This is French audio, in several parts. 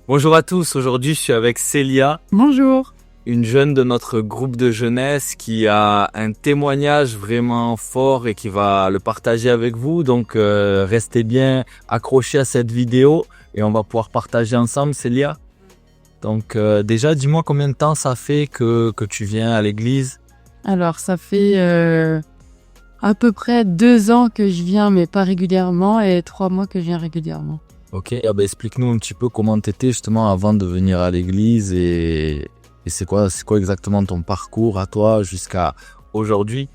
Bonjour à tous, aujourd'hui je suis avec Célia, Bonjour. une jeune de notre groupe de jeunesse qui a un témoignage vraiment fort et qui va le partager avec vous. Donc restez bien accrochés à cette vidéo et on va pouvoir partager ensemble, Célia. Donc déjà, dis-moi combien de temps ça fait que tu viens à l'église? Alors, ça fait à peu près 2 ans que je viens, mais pas régulièrement, et 3 mois que je viens régulièrement. Ok, explique-nous un petit peu comment tu étais justement avant de venir à l'église et c'est quoi exactement ton parcours à toi jusqu'à aujourd'hui?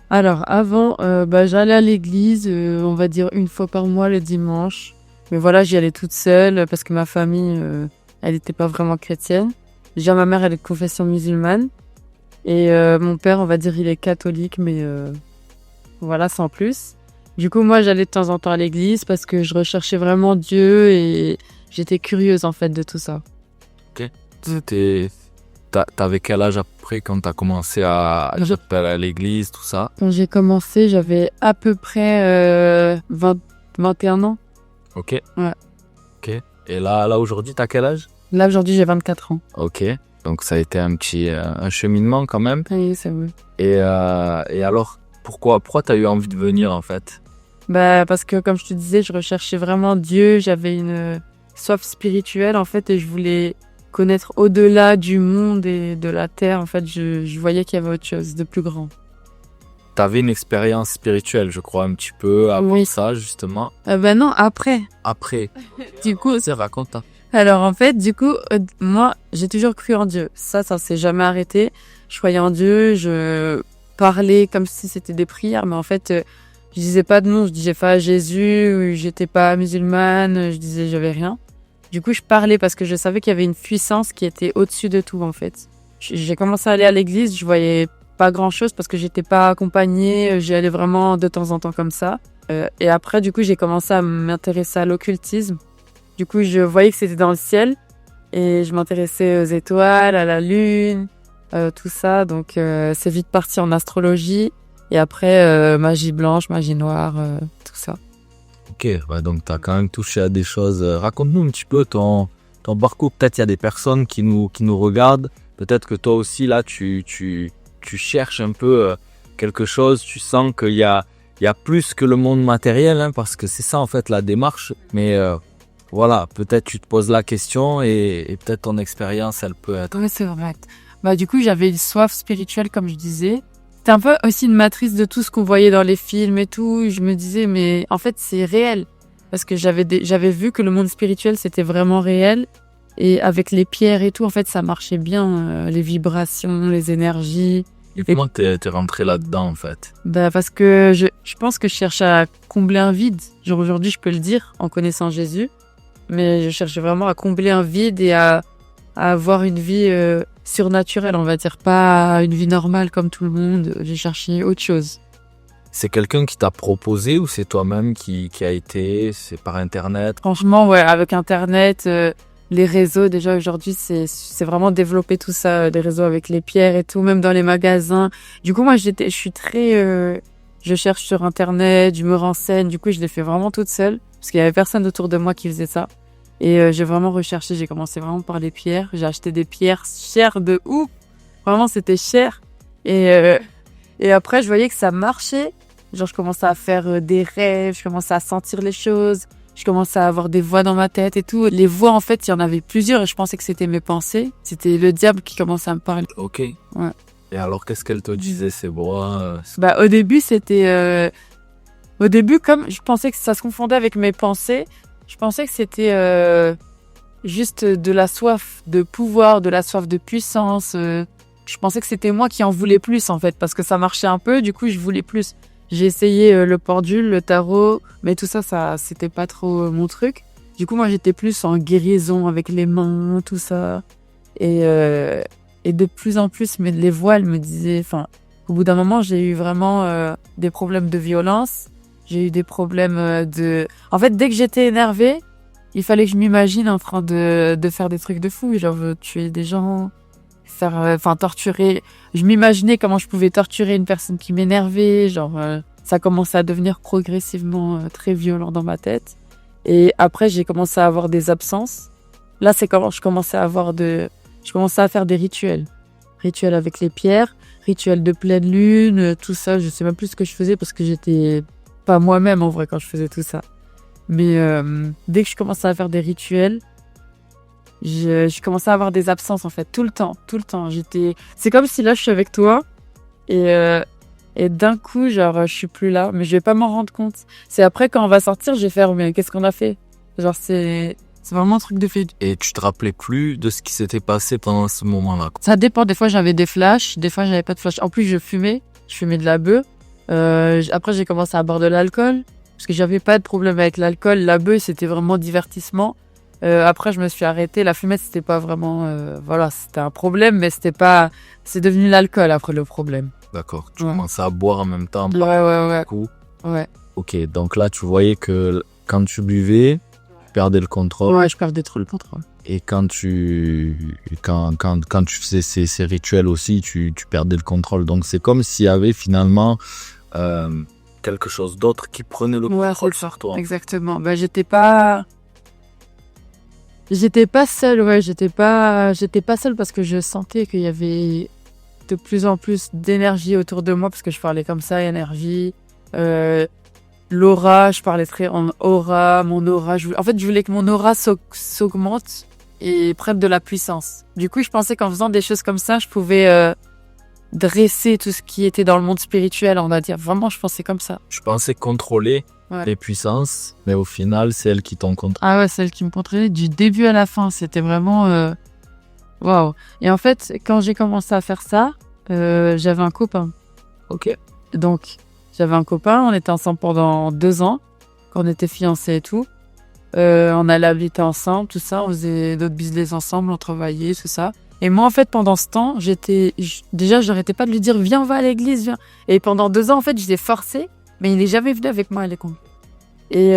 Alors, avant, j'allais à l'église, on va dire 1 fois par mois le dimanche. Mais voilà, j'y allais toute seule parce que ma famille, elle n'était pas vraiment chrétienne. Déjà, ma mère, elle est de confession musulmane. Et mon père, on va dire, il est catholique, mais voilà, sans plus. Du coup, moi, j'allais de temps en temps à l'église parce que je recherchais vraiment Dieu et j'étais curieuse, en fait, de tout ça. T'avais quel âge après quand t'as commencé à aller à l'église, tout ça? Quand j'ai commencé, j'avais à peu près 21 ans. Ok. Ouais. Ok. Et là aujourd'hui, t'as quel âge? Là, aujourd'hui, j'ai 24 ans. Ok. Donc ça a été un petit un cheminement quand même. Oui, c'est vrai. Et alors, pourquoi t'as eu envie de venir en fait? Parce que, comme je te disais, je recherchais vraiment Dieu. J'avais une soif spirituelle, en fait, et je voulais connaître au-delà du monde et de la terre. En fait, je voyais qu'il y avait autre chose de plus grand. T'avais une expérience spirituelle, je crois, un petit peu avant Oui. ça, justement. Non, après. Après. Du coup, Raconte. alors, en fait, du coup, moi, j'ai toujours cru en Dieu. Ça s'est jamais arrêté. Je croyais en Dieu, je parlais comme si c'était des prières, mais en fait, je disais pas de nom, je disais pas Jésus, j'étais pas musulmane, je disais j'avais rien. Du coup, je parlais parce que je savais qu'il y avait une puissance qui était au-dessus de tout, en fait. J'ai commencé à aller à l'église, je voyais pas grand-chose parce que j'étais pas accompagnée, j'y allais vraiment de temps en temps comme ça. Et après, du coup, j'ai commencé à m'intéresser à l'occultisme. Du coup, je voyais que c'était dans le ciel et je m'intéressais aux étoiles, à la lune, tout ça. Donc, c'est vite parti en astrologie. Et après, magie blanche, magie noire, tout ça. Ok, donc tu as quand même touché à des choses. Raconte-nous un petit peu ton parcours. Peut-être il y a des personnes qui nous regardent. Peut-être que toi aussi, là, tu cherches un peu quelque chose. Tu sens qu'il y a plus que le monde matériel, hein, parce que c'est ça, en fait, la démarche. Mais voilà, peut-être tu te poses la question et peut-être ton expérience, elle peut être... Oui, c'est vrai. Du coup, j'avais une soif spirituelle, comme je disais. C'était un peu aussi une matrice de tout ce qu'on voyait dans les films et tout. Je me disais, mais en fait, c'est réel. Parce que j'avais vu que le monde spirituel, c'était vraiment réel. Et avec les pierres et tout, en fait, ça marchait bien. Les vibrations, les énergies. Et comment t'es rentré là-dedans, en fait? Parce que je pense que je cherche à combler un vide. Genre aujourd'hui, je peux le dire, en connaissant Jésus. Mais je cherchais vraiment à combler un vide et à avoir une vie surnaturelle, on va dire. Pas une vie normale comme tout le monde. J'ai cherché autre chose. C'est quelqu'un qui t'a proposé ou c'est toi-même qui a été? C'est par Internet? Franchement, ouais, avec Internet, les réseaux, déjà aujourd'hui, c'est vraiment développé tout ça, les réseaux avec les pierres et tout, même dans les magasins. Du coup, moi, je suis très... je cherche sur Internet, je me renseigne. Du coup, je l'ai fait vraiment toute seule parce qu'il y avait personne autour de moi qui faisait ça. Et j'ai vraiment recherché, j'ai commencé vraiment par les pierres. J'ai acheté des pierres chères de ouf. Vraiment, c'était cher. Et après, je voyais que ça marchait. Genre, je commençais à faire des rêves, je commençais à sentir les choses. Je commençais à avoir des voix dans ma tête et tout. Les voix, en fait, il y en avait plusieurs et je pensais que c'était mes pensées. C'était le diable qui commençait à me parler. Ok. Ouais. Et alors, qu'est-ce qu'elle te disait, ces voix? Au début, c'était... Au début, comme je pensais que ça se confondait avec mes pensées, je pensais que c'était juste de la soif de pouvoir, de la soif de puissance. Je pensais que c'était moi qui en voulais plus, en fait, parce que ça marchait un peu. Du coup, je voulais plus. J'ai essayé le pendule, le tarot, mais tout ça, c'était pas trop mon truc. Du coup, moi, j'étais plus en guérison avec les mains, tout ça. Et de plus en plus, mais les voix, elles me disaient... Enfin, au bout d'un moment, j'ai eu vraiment des problèmes de violence. J'ai eu des problèmes de... En fait, dès que j'étais énervée, il fallait que je m'imagine en train de faire des trucs de fou. Genre, tuer des gens, torturer. Je m'imaginais comment je pouvais torturer une personne qui m'énervait. Genre, ça commençait à devenir progressivement très violent dans ma tête. Et après, j'ai commencé à avoir des absences. Là, c'est quand je commençais à faire des rituels. Rituels avec les pierres, rituels de pleine lune, tout ça. Je sais même plus ce que je faisais parce que j'étais pas moi-même en vrai quand je faisais tout ça. Mais dès que je commençais à faire des rituels, je commençais à avoir des absences en fait, tout le temps. C'est comme si là je suis avec toi et d'un coup genre je suis plus là, mais je vais pas m'en rendre compte. C'est après quand on va sortir, je vais faire mais qu'est-ce qu'on a fait? Genre c'est vraiment un truc de fait. Et tu te rappelais plus de ce qui s'était passé pendant ce moment-là. Ça dépend, des fois j'avais des flashs, des fois j'avais pas de flash. En plus je fumais de la beuh. Après j'ai commencé à boire de l'alcool parce que j'avais pas de problème avec l'alcool. La beuh c'était vraiment divertissement. Après je me suis arrêtée. La fumette c'était pas vraiment, voilà, c'était un problème, mais c'est devenu l'alcool après le problème. D'accord. Tu Ouais. commençais à boire en même temps. Ouais. Du coup. Ouais. Ok, donc là tu voyais que quand tu buvais, tu perdais le contrôle. Ouais, je perdais trop le contrôle. Et quand tu faisais ces rituels aussi, tu perdais le contrôle. Donc c'est comme s'il y avait finalement quelque chose d'autre qui prenait le contrôle sur toi. Exactement. Bah j'étais pas seule, ouais, j'étais pas seule parce que je sentais qu'il y avait de plus en plus d'énergie autour de moi parce que je parlais comme ça, énergie, l'aura, je parlais très en aura, mon aura. En fait, je voulais que mon aura s'augmente et prenne de la puissance. Du coup, je pensais qu'en faisant des choses comme ça, je pouvais dresser tout ce qui était dans le monde spirituel, on va dire. Vraiment, je pensais comme ça. Je pensais contrôler Ouais. les puissances, mais au final, c'est elles qui t'ont contrôlé. Ah ouais, celle qui me contrôlait du début à la fin. C'était vraiment waouh. Et en fait, quand j'ai commencé à faire ça, j'avais un copain. Ok. Donc, j'avais un copain, on était ensemble pendant 2 ans, quand on était fiancés et tout. On allait habiter ensemble, tout ça, on faisait d'autres business ensemble, on travaillait, tout ça. Et moi, en fait, pendant ce temps, déjà, j'arrêtais pas de lui dire, viens, on va à l'église, viens. Et pendant 2 ans, en fait, je l'ai forcé, mais il est jamais venu avec moi à l'école. Et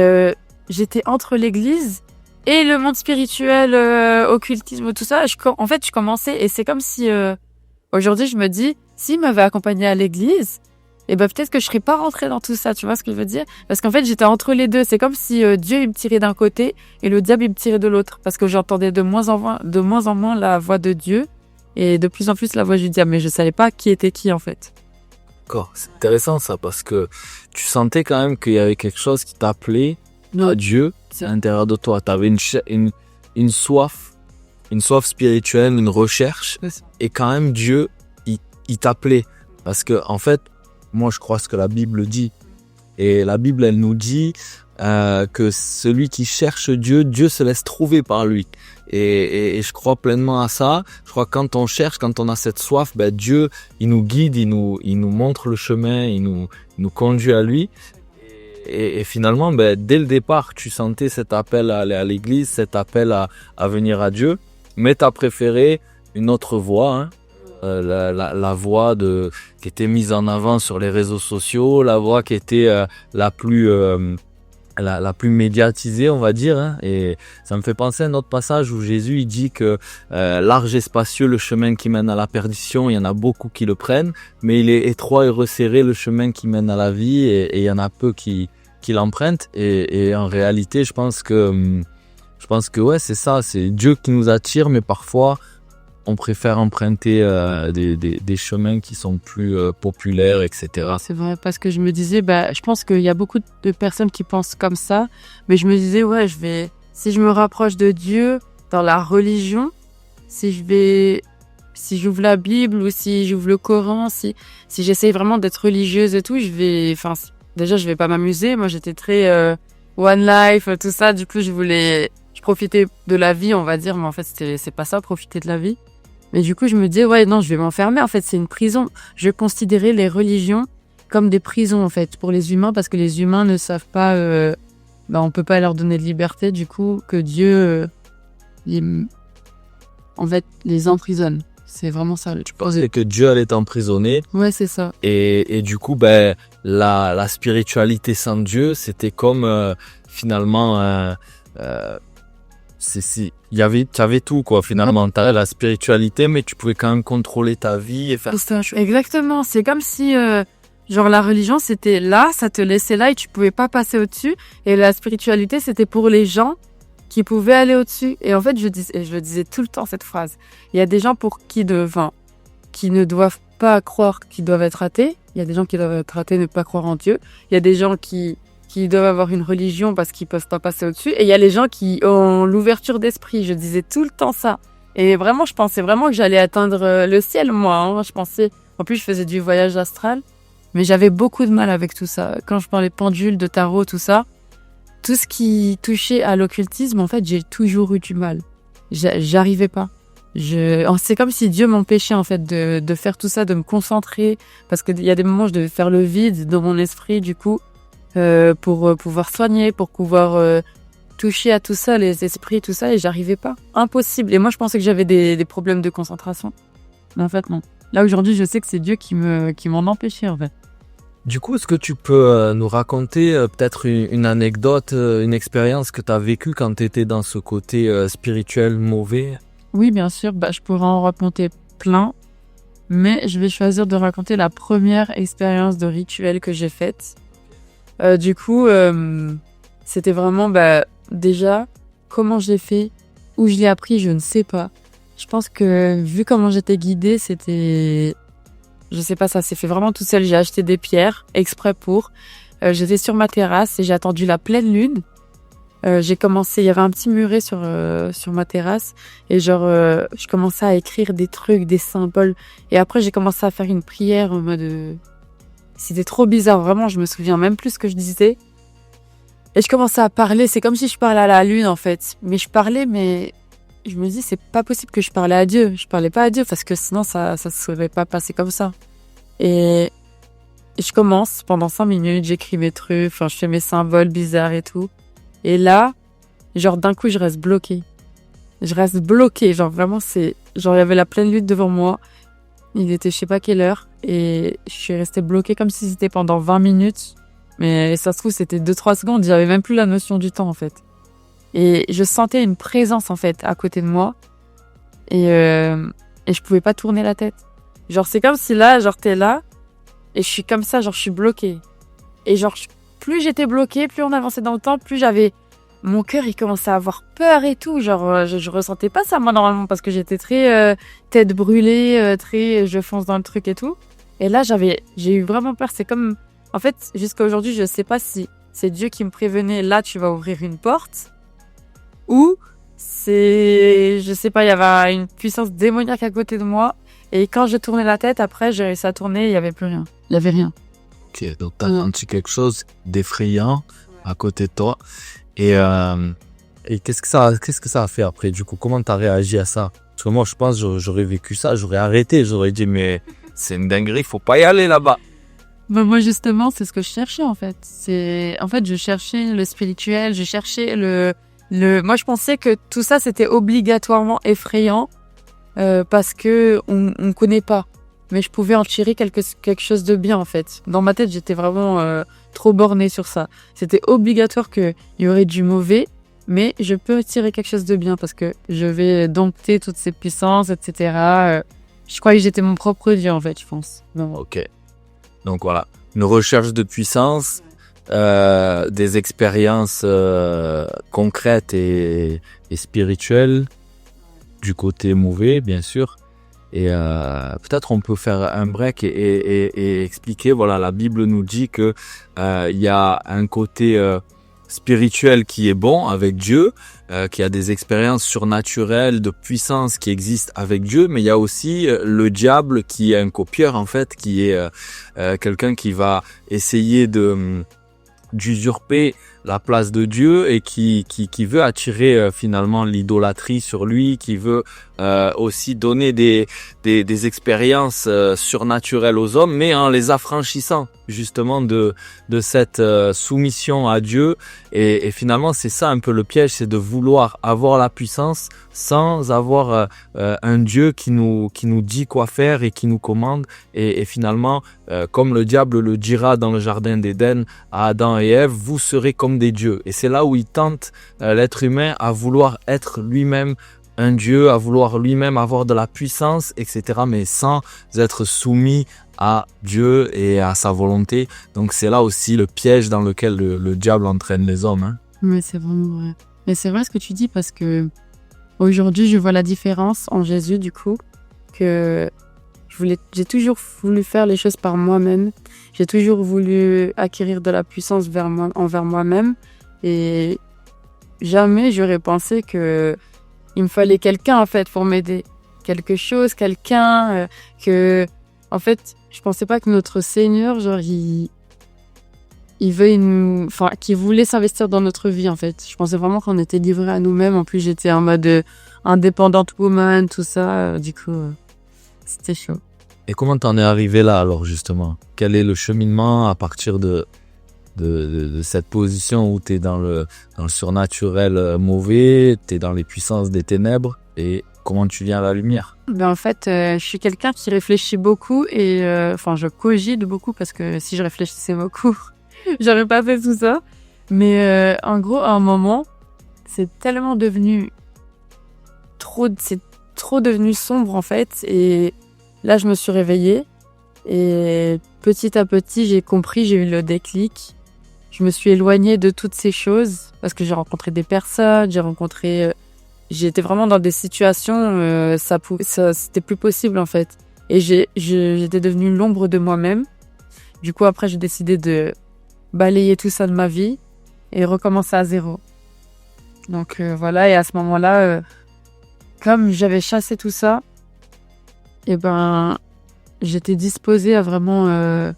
j'étais entre l'église et le monde spirituel, occultisme, tout ça. En fait, je commençais, et c'est comme si aujourd'hui, je me dis, s'il m'avait accompagné à l'église, et ben peut-être que je serais pas rentrée dans tout ça, tu vois ce que je veux dire? Parce qu'en fait, j'étais entre les deux. C'est comme si Dieu il me tirait d'un côté et le diable il me tirait de l'autre, parce que j'entendais de moins en moins la voix de Dieu et de plus en plus la voix du diable, mais je savais pas qui était qui en fait. D'accord. C'est intéressant ça parce que tu sentais quand même qu'il y avait quelque chose qui t'appelait à Dieu à l'intérieur de toi. Tu avais une soif spirituelle, une recherche, et quand même Dieu il t'appelait parce que en fait, moi je crois ce que la Bible dit, et la Bible elle nous dit que celui qui cherche Dieu se laisse trouver par lui, et je crois pleinement à ça. Je crois que quand on cherche, quand on a cette soif, ben Dieu il nous guide, il nous montre le chemin, il nous conduit à lui. Et finalement, ben, dès le départ, tu sentais cet appel à aller à l'église, cet appel à venir à Dieu, mais tu as préféré une autre voie, hein. La voie qui était mise en avant sur les réseaux sociaux, la voie qui était la plus médiatisée, on va dire, hein. Et ça me fait penser à un autre passage où Jésus il dit que large et spacieux le chemin qui mène à la perdition, il y en a beaucoup qui le prennent, mais il est étroit et resserré le chemin qui mène à la vie, et il y en a peu qui l'empruntent. Et en réalité, je pense que ouais, c'est ça, c'est Dieu qui nous attire, mais parfois on préfère emprunter des chemins qui sont plus populaires, etc. C'est vrai, parce que je me disais, je pense qu'il y a beaucoup de personnes qui pensent comme ça, mais je me disais, ouais, si je me rapproche de Dieu dans la religion, si j'ouvre la Bible ou si j'ouvre le Coran, si j'essaye vraiment d'être religieuse et tout, déjà, je vais pas m'amuser. Moi, j'étais très one life, tout ça. Du coup, je profitais de la vie, on va dire, mais en fait, c'est pas ça, profiter de la vie. Mais du coup, je me disais, ouais, non, je vais m'enfermer. En fait, c'est une prison. Je considérais les religions comme des prisons, en fait, pour les humains, parce que les humains ne savent pas, on peut pas leur donner de liberté, du coup, que Dieu, en fait, les emprisonne. C'est vraiment ça. Tu pensais que Dieu allait t'emprisonner. Ouais, c'est ça. Et du coup, la spiritualité sans Dieu, c'était comme finalement, tu avais tout quoi. Finalement, tu avais la spiritualité, mais tu pouvais quand même contrôler ta vie et faire. Exactement. C'est comme si Genre la religion, c'était là, ça te laissait là et tu pouvais pas passer au-dessus. Et la spiritualité, c'était pour les gens qui pouvaient aller au-dessus. Et en fait, je le disais tout le temps cette phrase. Il y a des gens qui ne doivent pas croire qu'ils doivent être athées. Il y a des gens qui doivent être athées, ne pas croire en Dieu. Il y a des gens qui doivent avoir une religion parce qu'ils peuvent pas passer au-dessus. Et il y a les gens qui ont l'ouverture d'esprit. Je disais tout le temps ça. Et vraiment, je pensais vraiment que j'allais atteindre le ciel, moi. Hein. Je pensais. En plus, je faisais du voyage astral. Mais j'avais beaucoup de mal avec tout ça. Quand je parlais pendule, de tarot, tout ça, tout ce qui touchait à l'occultisme, en fait, j'ai toujours eu du mal. J'arrivais pas. C'est comme si Dieu m'empêchait, en fait, de faire tout ça, de me concentrer. Parce qu'il y a des moments où je devais faire le vide dans mon esprit, du coup, pour pouvoir soigner, pour pouvoir toucher à tout ça, les esprits, tout ça, et j'arrivais pas. Impossible. Et moi, je pensais que j'avais des problèmes de concentration. Mais en fait, non. Là, aujourd'hui, je sais que c'est Dieu qui m'en empêchait, en fait. Du coup, est-ce que tu peux nous raconter peut-être une anecdote, une expérience que tu as vécue quand tu étais dans ce côté spirituel mauvais? Oui, bien sûr, je pourrais en raconter plein, mais je vais choisir de raconter la première expérience de rituel que j'ai faite. Du coup, c'était vraiment, déjà, comment j'ai fait, où je l'ai appris, je ne sais pas. Je pense que, vu comment j'étais guidée, c'était... Je sais pas, ça s'est fait vraiment tout seul. J'ai acheté des pierres exprès pour. J'étais sur ma terrasse et j'ai attendu la pleine lune. J'ai commencé, il y avait un petit muret sur ma terrasse et je commençais à écrire des trucs, des symboles. Et après, j'ai commencé à faire une prière en mode... C'était trop bizarre, vraiment, je me souviens même plus ce que je disais. Et je commençais à parler, c'est comme si je parlais à la lune en fait. Mais je parlais, mais je me dis, c'est pas possible que je parlais à Dieu. Je parlais pas à Dieu parce que sinon ça se serait pas passé comme ça. Et je commence, pendant 5 minutes, j'écris mes trucs, je fais mes symboles bizarres et tout. Et là, genre d'un coup, je reste bloquée. Je reste bloquée, genre vraiment, genre il y avait la pleine lune devant moi. Il était je sais pas quelle heure. Et je suis restée bloquée comme si c'était pendant 20 minutes. Mais ça se trouve, c'était 2-3 secondes. J'avais même plus la notion du temps, en fait. Et je sentais une présence, en fait, à côté de moi. Et je pouvais pas tourner la tête. Genre, c'est comme si là, genre, t'es là. Et je suis comme ça, genre, je suis bloquée. Et genre, plus j'étais bloquée, plus on avançait dans le temps, plus j'avais... Mon cœur, il commençait à avoir peur et tout. Genre, je ressentais pas ça, moi, normalement, parce que j'étais très tête brûlée, très... Je fonce dans le truc et tout. Et là, j'ai eu vraiment peur. C'est comme... En fait, jusqu'à aujourd'hui, je sais pas si c'est Dieu qui me prévenait, là, tu vas ouvrir une porte. Ou c'est... Je sais pas, il y avait une puissance démoniaque à côté de moi. Et quand je tournais la tête, après, j'ai réussi à tourner, il y avait plus rien. Il y avait rien. Ok, donc t'as senti quelque chose d'effrayant à côté de toi. Et qu'est-ce que ça a fait après? Du coup, comment t'as réagi à ça? Parce que moi, je pense j'aurais vécu ça, j'aurais arrêté, j'aurais dit, mais c'est une dinguerie, faut pas y aller là-bas. Moi, justement, c'est ce que je cherchais, en fait. En fait, je cherchais le spirituel, je cherchais moi, je pensais que tout ça, c'était obligatoirement effrayant, parce que on connaît pas. Mais je pouvais en tirer quelque chose de bien, en fait. Dans ma tête, j'étais vraiment trop bornée sur ça. C'était obligatoire qu'il y aurait du mauvais, mais je peux tirer quelque chose de bien parce que je vais dompter toutes ces puissances, etc. Je croyais que j'étais mon propre Dieu, en fait, je pense. Non. Ok. Donc voilà, une recherche de puissance, des expériences concrètes et spirituelles, du côté mauvais, bien sûr. Et peut-être on peut faire un break et expliquer, voilà, la Bible nous dit que il y a un côté spirituel qui est bon avec Dieu, qui a des expériences surnaturelles de puissance qui existent avec Dieu, mais il y a aussi le diable qui est un copieur en fait, qui est quelqu'un qui va essayer d'usurper la place de Dieu et qui veut attirer finalement l'idolâtrie sur lui, qui veut aussi donner des expériences surnaturelles aux hommes, mais en les affranchissant justement de cette soumission à Dieu. Et finalement, c'est ça un peu le piège, c'est de vouloir avoir la puissance sans avoir un Dieu qui nous dit quoi faire et qui nous commande. Et finalement, comme le diable le dira dans le jardin d'Éden à Adam et Ève, vous serez comme des dieux. Et c'est là où il tente l'être humain à vouloir être lui-même un Dieu, à vouloir lui-même avoir de la puissance, etc., mais sans être soumis à Dieu et à sa volonté. Donc c'est là aussi le piège dans lequel le diable entraîne les hommes. Hein. Mais c'est vraiment vrai. Mais c'est vrai ce que tu dis parce que aujourd'hui, je vois la différence en Jésus, du coup, que j'ai toujours voulu faire les choses par moi-même. J'ai toujours voulu acquérir de la puissance envers moi-même. Et jamais j'aurais pensé que il me fallait quelqu'un, en fait, pour m'aider. Quelque chose, quelqu'un, en fait, je pensais pas que notre Seigneur, genre, il qu'il voulait s'investir dans notre vie, en fait. Je pensais vraiment qu'on était livrés à nous-mêmes. En plus, j'étais en mode indépendante woman, tout ça. Du coup, c'était chaud. Et comment t'en es arrivé là, alors, justement? Quel est le cheminement à partir de cette position où t'es dans le surnaturel mauvais, t'es dans les puissances des ténèbres, et comment tu viens à la lumière? Ben, en fait, je suis quelqu'un qui réfléchit beaucoup et je cogite beaucoup parce que si je réfléchissais beaucoup, j'aurais pas fait tout ça. Mais en gros, à un moment, c'est tellement devenu c'est trop devenu sombre en fait. Et là, je me suis réveillée et petit à petit, j'ai compris, j'ai eu le déclic. Je me suis éloignée de toutes ces choses parce que j'ai rencontré des personnes, j'étais vraiment dans des situations, c'était plus possible en fait. Et j'étais devenue l'ombre de moi-même. Du coup, après, j'ai décidé de balayer tout ça de ma vie et recommencer à zéro. Donc voilà, et à ce moment-là, comme j'avais chassé tout ça, et ben, j'étais disposée à vraiment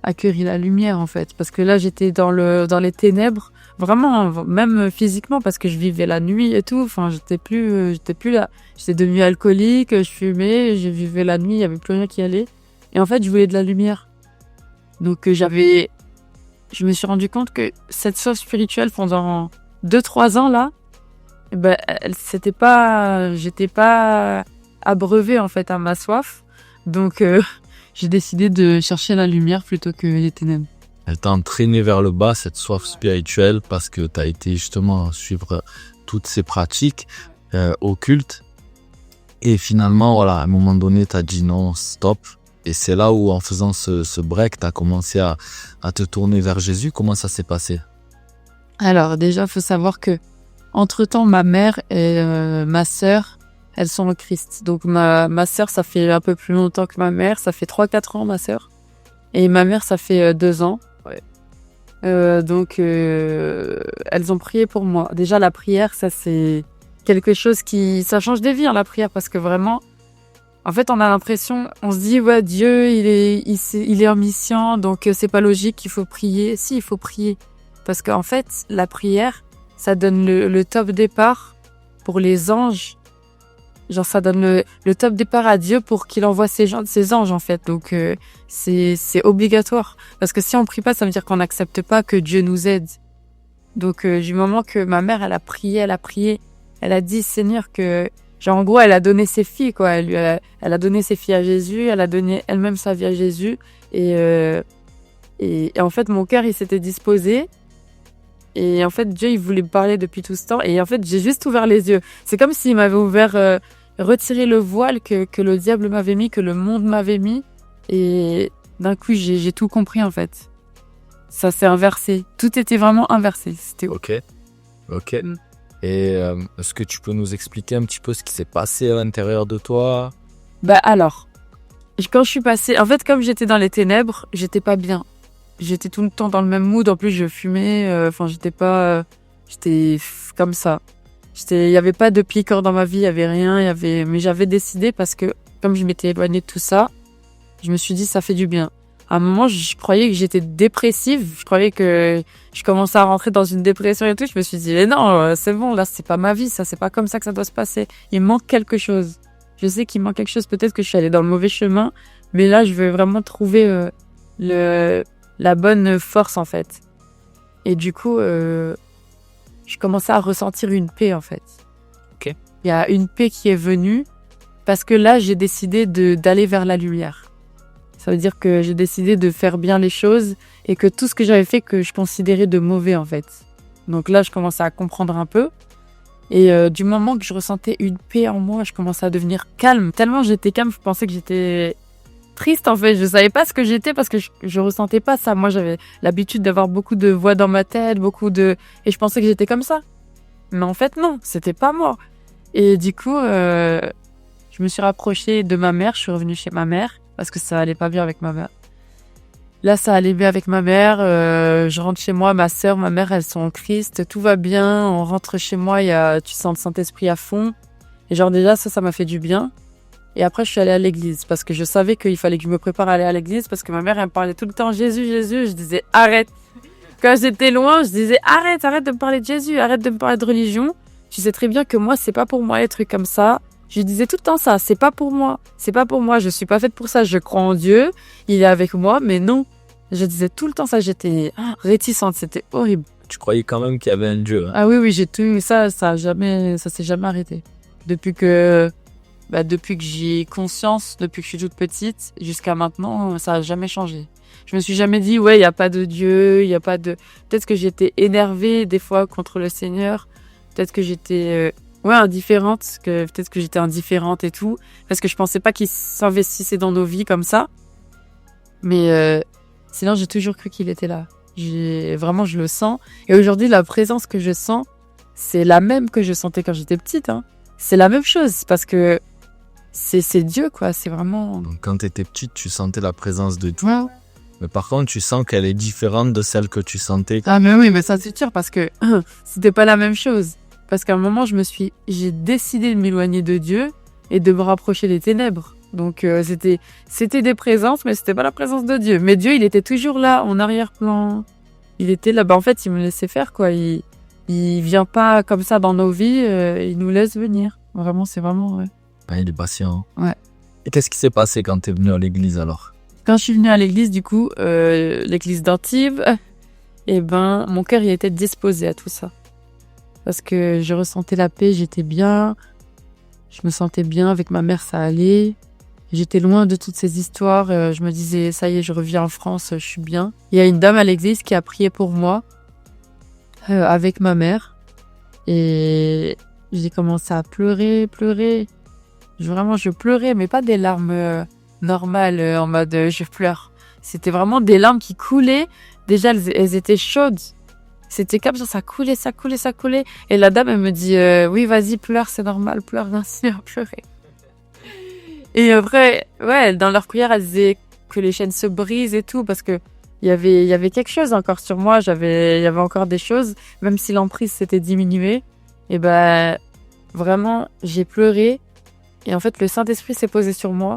accueillir la lumière en fait. Parce que là, j'étais dans les ténèbres. Vraiment, même physiquement, parce que je vivais la nuit et tout. Enfin, j'étais plus là. J'étais devenue alcoolique, je fumais, je vivais la nuit, il y avait plus rien qui allait. Et en fait, je voulais de la lumière. Donc, je me suis rendu compte que cette soif spirituelle pendant 2-3 ans là, ben, j'étais pas abreuvée en fait à ma soif. Donc, j'ai décidé de chercher la lumière plutôt que les ténèbres. Elle t'a entraîné vers le bas, cette soif spirituelle, parce que t'as été justement suivre toutes ces pratiques occultes. Et finalement, voilà, à un moment donné, t'as dit non, stop. Et c'est là où, en faisant ce break, t'as commencé à te tourner vers Jésus. Comment ça s'est passé? Alors, déjà, faut savoir que, entre-temps, ma mère et ma sœur, elles sont au Christ. Donc, ma sœur, ça fait un peu plus longtemps que ma mère. Ça fait 3-4 ans, ma sœur. Et ma mère, ça fait 2 ans. Ouais. Donc, elles ont prié pour moi. Déjà, la prière, ça, c'est quelque chose ça change des vies, hein, la prière, parce que vraiment, en fait, on a l'impression, on se dit, ouais, Dieu, il est omniscient, donc c'est pas logique, il faut prier. Si, il faut prier. Parce qu'en fait, la prière, ça donne le top départ pour les anges. Genre, ça donne le top départ à Dieu pour qu'il envoie ses anges, en fait. Donc, c'est obligatoire. Parce que si on prie pas, ça veut dire qu'on n'accepte pas que Dieu nous aide. Donc, du moment que ma mère, elle a prié, elle a dit, Seigneur, que, genre, en gros, elle a donné ses filles, quoi. Elle a donné ses filles à Jésus, elle a donné elle-même sa vie à Jésus. Et en fait, mon cœur, il s'était disposé. Et en fait, Dieu, il voulait me parler depuis tout ce temps. Et en fait, j'ai juste ouvert les yeux. C'est comme s'il m'avait retiré le voile que le diable m'avait mis, que le monde m'avait mis. Et d'un coup, j'ai tout compris, en fait. Ça s'est inversé. Tout était vraiment inversé. C'était Ok. Et est-ce que tu peux nous expliquer un petit peu ce qui s'est passé à l'intérieur de toi? Bah alors, quand je suis passée... En fait, comme j'étais dans les ténèbres, j'étais pas bien. J'étais tout le temps dans le même mood. En plus, je fumais. J'étais comme ça. Il y avait pas de piqueur dans ma vie. Il y avait rien. Mais j'avais décidé parce que comme je m'étais éloignée de tout ça, je me suis dit ça fait du bien. À un moment, je croyais que j'étais dépressive. Je croyais que je commençais à rentrer dans une dépression et tout. Je me suis dit mais non, c'est bon. Là, c'est pas ma vie. Ça, c'est pas comme ça que ça doit se passer. Il manque quelque chose. Je sais qu'il manque quelque chose. Peut-être que je suis allée dans le mauvais chemin. Mais là, je veux vraiment trouver la bonne force en fait. Et du coup, je commençais à ressentir une paix en fait. Ok. Il y a une paix qui est venue parce que là, j'ai décidé d'aller vers la lumière. Ça veut dire que j'ai décidé de faire bien les choses et que tout ce que j'avais fait que je considérais de mauvais en fait. Donc là, je commençais à comprendre un peu. Et du moment que je ressentais une paix en moi, je commençais à devenir calme. Tellement j'étais calme, je pensais que j'étais triste en fait. Je savais pas ce que j'étais parce que je ressentais pas ça. Moi, j'avais l'habitude d'avoir beaucoup de voix dans ma tête, et je pensais que j'étais comme ça. Mais en fait, non, c'était pas moi. Et du coup, je me suis rapprochée de ma mère. Je suis revenue chez ma mère parce que ça allait pas bien avec ma mère. Là, ça allait bien avec ma mère. Je rentre chez moi, ma sœur, ma mère, elles sont en Christ. Tout va bien. On rentre chez moi, tu sens le Saint-Esprit à fond. Et genre déjà, ça m'a fait du bien. Et après, je suis allée à l'église parce que je savais qu'il fallait que je me prépare à aller à l'église parce que ma mère, elle me parlait tout le temps Jésus, Jésus. Je disais arrête. Quand j'étais loin, je disais arrête de me parler de Jésus, arrête de me parler de religion. Je sais très bien que moi, c'est pas pour moi les trucs comme ça. Je disais tout le temps ça, c'est pas pour moi. C'est pas pour moi, je suis pas faite pour ça. Je crois en Dieu, il est avec moi, mais non. Je disais tout le temps ça, j'étais réticente, c'était horrible. Tu croyais quand même qu'il y avait un Dieu. Hein. Ah oui, j'ai tout ça s'est jamais arrêté. Depuis que j'ai conscience, depuis que je suis toute petite, jusqu'à maintenant, ça a jamais changé. Je me suis jamais dit, ouais, il y a pas de Dieu, il y a pas de... Peut-être que j'étais énervée des fois contre le Seigneur. Peut-être que j'étais, indifférente, peut-être que j'étais indifférente et tout. Parce que je pensais pas qu'il s'investissait dans nos vies comme ça. Mais, sinon, j'ai toujours cru qu'il était là. Vraiment, je le sens. Et aujourd'hui, la présence que je sens, c'est la même que je sentais quand j'étais petite, hein. C'est la même chose parce que c'est Dieu, quoi. C'est vraiment... Donc, quand tu étais petite, tu sentais la présence de Dieu. Ouais. Mais par contre, tu sens qu'elle est différente de celle que tu sentais. Ah, mais oui, mais ça, c'est sûr parce que c'était pas la même chose. Parce qu'à un moment, j'ai décidé de m'éloigner de Dieu et de me rapprocher des ténèbres. Donc, c'était des présences, mais c'était pas la présence de Dieu. Mais Dieu, il était toujours là, en arrière-plan. Il était là. En fait, il me laissait faire, quoi. Il vient pas comme ça dans nos vies, il nous laisse venir. Vraiment, c'est vraiment, ouais. Ben, il est patient. Ouais. Et qu'est-ce qui s'est passé quand t'es venu à l'église alors? Quand je suis venue à l'église, du coup, l'église d'Antibes, mon cœur y était disposé à tout ça. Parce que je ressentais la paix, j'étais bien, je me sentais bien, avec ma mère ça allait. J'étais loin de toutes ces histoires, je me disais ça y est, je reviens en France, je suis bien. Il y a une dame à l'église qui a prié pour moi, avec ma mère. Et j'ai commencé à pleurer. Je pleurais, mais pas des larmes normales en mode je pleure. C'était vraiment des larmes qui coulaient. Déjà, elles étaient chaudes. C'était comme ça coulait. Et la dame, elle me dit oui, vas-y, pleure, c'est normal, pleure, bien sûr, pleurer. Et après, ouais, dans leur prière, elles disaient que les chaînes se brisent et tout, parce que il y avait quelque chose encore sur moi, il y avait encore des choses, même si l'emprise s'était diminuée. Et vraiment, j'ai pleuré. Et en fait, le Saint-Esprit s'est posé sur moi.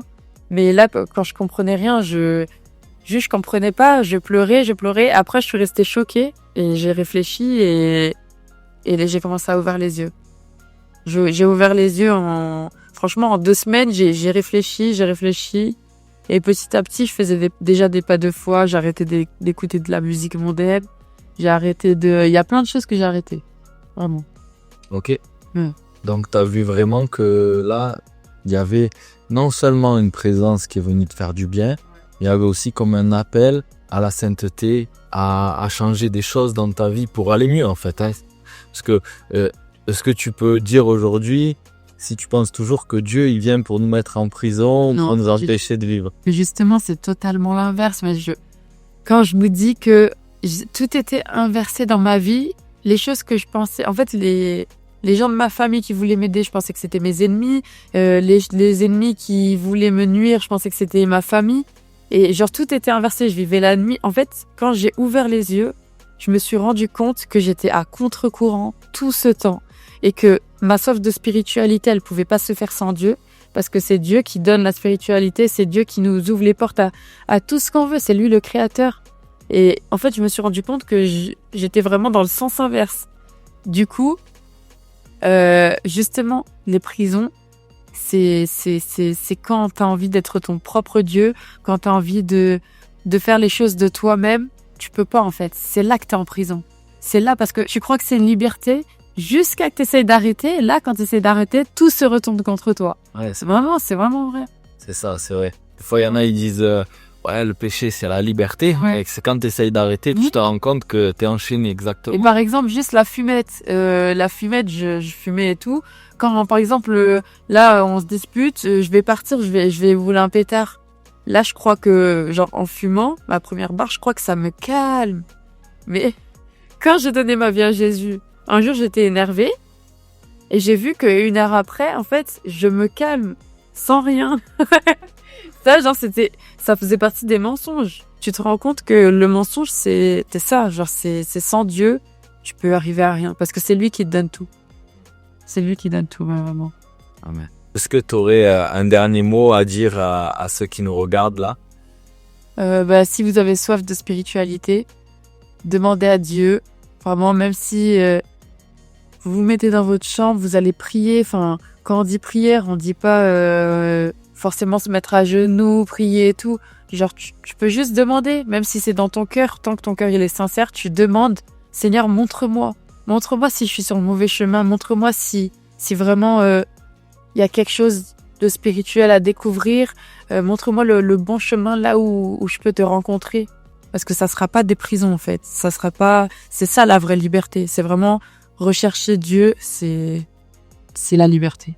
Mais là, quand je comprenais rien, je comprenais pas, je pleurais. Après, je suis restée choquée et j'ai réfléchi et j'ai commencé à ouvrir les yeux. J'ai ouvert les yeux franchement, en 2 semaines, j'ai réfléchi. Et petit à petit, je faisais déjà des pas de foi. J'ai arrêté d'écouter de la musique mondaine. Il y a plein de choses que j'ai arrêtées. Vraiment. Ok. Donc, tu as vu vraiment que là, il y avait non seulement une présence qui est venue te faire du bien, il y avait aussi comme un appel à la sainteté, à changer des choses dans ta vie pour aller mieux, en fait. Hein. Parce que, est-ce que tu peux dire aujourd'hui, si tu penses toujours que Dieu, il vient pour nous mettre en prison, non, pour nous empêcher de vivre? Justement, c'est totalement l'inverse. Mais quand je me dis que tout était inversé dans ma vie, les choses que je pensais... En fait, les gens de ma famille qui voulaient m'aider, je pensais que c'était mes ennemis. Les ennemis qui voulaient me nuire, je pensais que c'était ma famille. Et genre, tout était inversé. Je vivais la nuit. En fait, quand j'ai ouvert les yeux, je me suis rendu compte que j'étais à contre-courant tout ce temps. Et que ma soif de spiritualité, elle pouvait pas se faire sans Dieu. Parce que c'est Dieu qui donne la spiritualité. C'est Dieu qui nous ouvre les portes à tout ce qu'on veut. C'est lui le créateur. Et en fait, je me suis rendu compte que j'étais vraiment dans le sens inverse. Du coup... justement, les prisons, c'est quand t'as envie d'être ton propre Dieu, quand t'as envie de faire les choses de toi-même, tu peux pas en fait. C'est là que t'es en prison. C'est là parce que tu crois que c'est une liberté jusqu'à que t'essayes d'arrêter. Là, quand t'essayes d'arrêter, tout se retourne contre toi. Ouais, c'est vraiment vrai. C'est ça, c'est vrai. Des fois, il y en a, ils disent ouais, le péché, c'est la liberté. Ouais. Et c'est quand tu essayes d'arrêter, tu te rends compte que tu es enchaîné exactement. Et par exemple, juste la fumette. Je fumais et tout. Quand, par exemple, là, on se dispute, je vais partir, je vais voler un pétard. Là, je crois que, genre, en fumant, ma première barre, je crois que ça me calme. Mais quand j'ai donné ma vie à Jésus, un jour, j'étais énervée et j'ai vu qu'une heure après, en fait, je me calme sans rien. Ça, genre, ça faisait partie des mensonges. Tu te rends compte que le mensonge, c'était ça. Genre, c'est sans Dieu, tu peux arriver à rien. Parce que c'est lui qui te donne tout. C'est lui qui donne tout, vraiment. Amen. Est-ce que tu aurais un dernier mot à dire à ceux qui nous regardent là? Si vous avez soif de spiritualité, demandez à Dieu. Vraiment, même si vous vous mettez dans votre chambre, vous allez prier. Enfin, quand on dit prière, on dit pas forcément se mettre à genoux, prier et tout. Genre, tu peux juste demander, même si c'est dans ton cœur, tant que ton cœur il est sincère, tu demandes, Seigneur, montre-moi. Montre-moi si je suis sur le mauvais chemin. Montre-moi si vraiment il y a quelque chose de spirituel à découvrir. Montre-moi le bon chemin là où je peux te rencontrer. Parce que ça sera pas des prisons, en fait. Ça sera pas, c'est ça la vraie liberté. C'est vraiment rechercher Dieu, c'est la liberté.